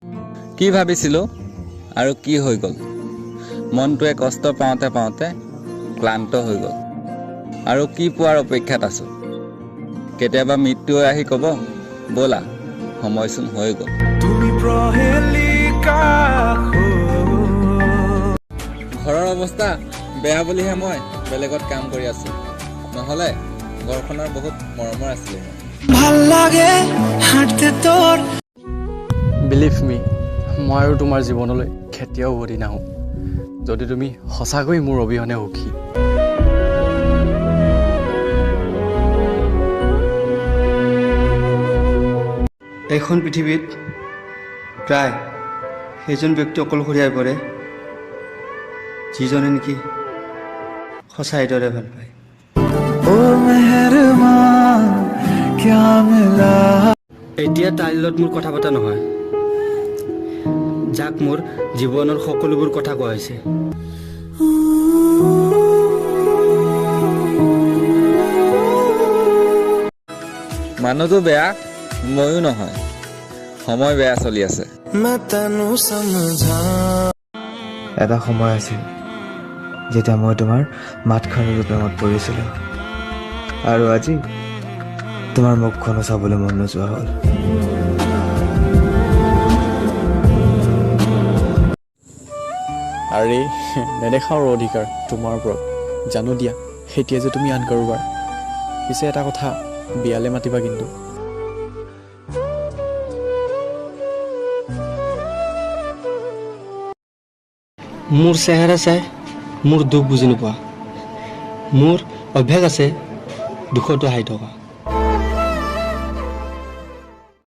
কি ভাবিছিলোঁ আৰু কি হৈ গ'ল। মনটোৱে কষ্ট পাওঁতে পাওঁতে ক্লান্ত হৈ গ'ল আৰু কি পোৱাৰ অপেক্ষাত আছোঁ। কেতিয়াবা মৃত্যুৱে আহি ক'ব, ব'লা সময়চোন হৈ গ'ল। ঘৰৰ অৱস্থা বেয়া বুলিহে মই বেলেগত কাম কৰি আছোঁ, নহ'লে ঘৰখনৰ বহুত মৰমৰ আছিলে। ভাল লাগে হাঁটতে তোৰ। বিলিভ মি, মই আৰু তোমাৰ জীৱনলৈ কেতিয়াও উভতি নাহোঁ যদি তুমি সঁচাকৈ মোৰ অবিহনে সুখী। এইখন পৃথিৱীত প্ৰায় সেইজন ব্যক্তি অকলশৰীয়া হৈ পৰে যিজনে নেকি সঁচাই দৰে ভাল পায়। এতিয়া তাইৰ লগত মোৰ কথা পতা নহয়, যাক মোৰ জীৱনৰ সকলোবোৰ কথা কোৱা হৈছে। মানুহটো বেয়া, ময়ো নহয়, সময় বেয়া চলি আছে। এটা সময় আছিল যেতিয়া মই তোমাৰ মাতখনৰ প্ৰেমত পৰিছিলোঁ, আৰু আজি তোমাৰ মুখখনো চাবলৈ মন নোযোৱা হ'ল। আৰে নেদেখাৰ অধিকাৰ তোমাৰ ওপৰত, জানো দিয়া এতিয়া যে তুমি আন কাৰোবাৰ। পিছে এটা কথা, বিয়ালে মাতিবা কিন্তু। মোৰ চেহেৰা চাই মোৰ দুখ বুজি নোপোৱা। মোৰ অভ্যাস আছে দুখতো হাঁহি থকা।